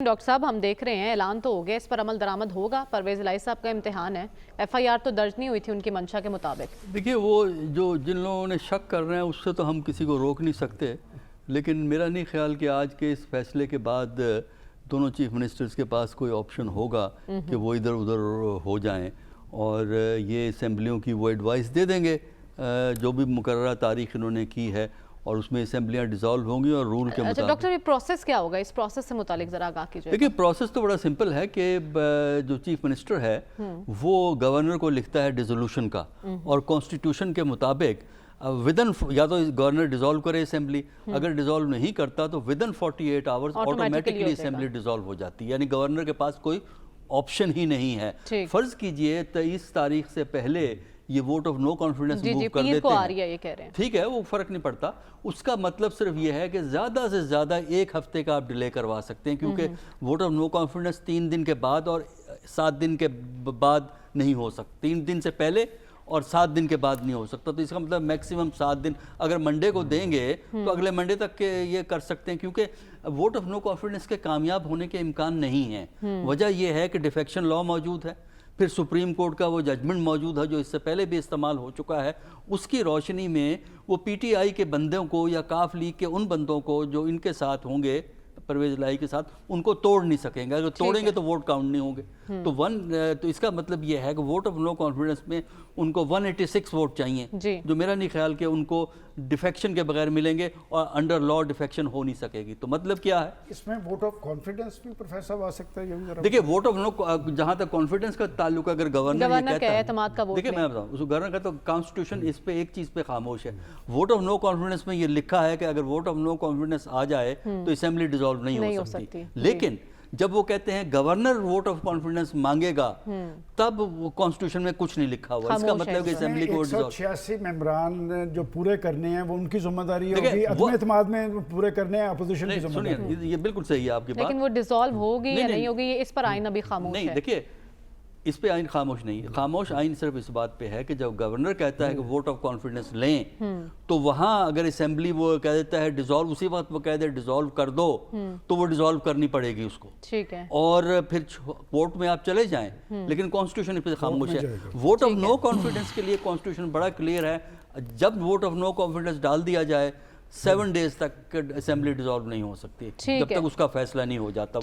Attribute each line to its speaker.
Speaker 1: Doctor साहब, हम देख रहे हैं ऐलान तो हो गया, इस पर अमल दरामद होगा। परवेज इलाही साहब का इम्तिहान है, एफआईआर तो दर्ज नहीं हुई थी उनकी मंशा के मुताबिक।
Speaker 2: देखिए, वो जो जिन लोगों ने शक कर रहे हैं उससे तो हम किसी को रोक नहीं सकते, लेकिन मेरा नहीं ख्याल कि आज के इस फैसले के बाद दोनों चीफ मिनिस्टर्स के पास कोई ऑप्शन होगा कि वो इधर उधर हो जाएं और ये असम्बलियों की वो एडवाइस दे देंगे जो भी मुकर्ररा तारीख इन्होंने की है, और उसमें असेंबलियाँ डिसॉल्व होंगी और रूल के मुताबिक।
Speaker 1: डॉक्टर, ये प्रोसेस क्या होगा? इस प्रोसेस से मुतालिक जरा आगाह कीजिए।
Speaker 2: देखिए, प्रोसेस तो बड़ा सिंपल है कि जो चीफ मिनिस्टर है वो गवर्नर को लिखता है डिसोल्यूशन का, और कॉन्स्टिट्यूशन के मुताबिक विदन या तो गवर्नर डिसॉल्व करे असेंबली, अगर डिसॉल्व नहीं करता तो within 48 hours automatically assembly dissolve हो जाती है, यानी गवर्नर के पास कोई ऑप्शन ही नहीं है। फर्ज कीजिए 23 तारीख से पहले ये vote of no confidence move कर देते हैं,
Speaker 1: ये कह रहे हैं, ठीक
Speaker 2: है, वो फर्क नहीं पड़ता। उसका मतलब सिर्फ ये है कि ज़्यादा से ज़्यादा एक हफ्ते का आप डिले करवा सकते हैं, क्योंकि वोट ऑफ नो कॉन्फिडेंस 3 दिन के बाद और 7 दिन के बाद नहीं हो सकता, 3 दिन से पहले और 7 दिन के बाद नहीं हो सकता। तो इसका मतलब मैक्सिमम 7 दिन, अगर मंडे को देंगे तो अगले मंडे तक के ये कर सकते हैं, क्योंकि वोट ऑफ नो कॉन्फिडेंस के कामयाब होने के इम्कान नहीं है। वजह यह है कि डिफेक्शन लॉ मौजूद है, फिर सुप्रीम कोर्ट का वो जजमेंट मौजूद है जो इससे पहले भी इस्तेमाल हो चुका है। उसकी रोशनी में वो पीटीआई के बंदों को या काफ लीग के उन बंदों को जो इनके साथ होंगे, परवेज इलाही के साथ, उनको तोड़ नहीं सकेंगे। अगर तोड़ेंगे तो वोट काउंट नहीं होंगे। तो इसका मतलब ये है कि वोट ऑफ नो कॉन्फिडेंस में उनको 186 वोट चाहिए, जो मेरा नहीं ख्याल कि उनको डिफेक्शन के बगैर मिलेंगे, और अंडर लॉ डिफेक्शन हो नहीं सकेगी। तो मतलब क्या है,
Speaker 3: इसमें वोट ऑफ कॉन्फिडेंस भी प्रोफेसर आ सकता है।
Speaker 2: देखिए, वोट ऑफ नो, जहां तक कॉन्फिडेंस का ताल्लुक, अगर गवर्नर कहता है, देखिए मैं बताऊं, उस गवर्नर का तो कॉन्स्टिट्यूशन इस पे एक चीज पे खामोश है। वोट ऑफ नो कॉन्फिडेंस में ये लिखा है कि अगर वोट ऑफ नो कॉन्फिडेंस आ जाए तो असेंबली डिसॉल्व नहीं हो सकती। लेकिन जब वो कहते हैं गवर्नर वोट ऑफ कॉन्फिडेंस मांगेगा, तब वो कॉन्स्टिट्यूशन में कुछ नहीं लिखा हुआ। इसका मतलब कि असेंबली को
Speaker 3: 186 मेंबरान जो पूरे करने हैं वो उनकी जिम्मेदारी होगी, अदम एतमाद में पूरे करने हैं अपोजिशन की जिम्मेदारी।
Speaker 2: ये बिल्कुल सही है आपकी बात,
Speaker 1: लेकिन वो डिसॉल्व होगी या नहीं होगी, इस पर आइन अभी खामोश है।
Speaker 2: देखिए, इस पे आइन खामोश नहीं है। खामोश आइन सिर्फ इस बात पे है कि जब गवर्नर कहता है कि वोट ऑफ कॉन्फिडेंस लें, तो वहां अगर असेंबली वो कह देता है डिसॉल्व, उसी वक्त वो कह दे डिसॉल्व कर दो, तो वो डिसॉल्व करनी पड़ेगी उसको,
Speaker 1: ठीक है,
Speaker 2: और फिर कोर्ट में आप चले जाएं, लेकिन कॉन्स्टिट्यूशन पे खामोश है। वोट ऑफ नो कॉन्फिडेंस के लिए कॉन्स्टिट्यूशन बड़ा क्लियर है, जब वोट ऑफ नो कॉन्फिडेंस डाल दिया जाए 7 डेज तक असेंबली डिसॉल्व नहीं हो सकती जब तक उसका फैसला नहीं हो जाता।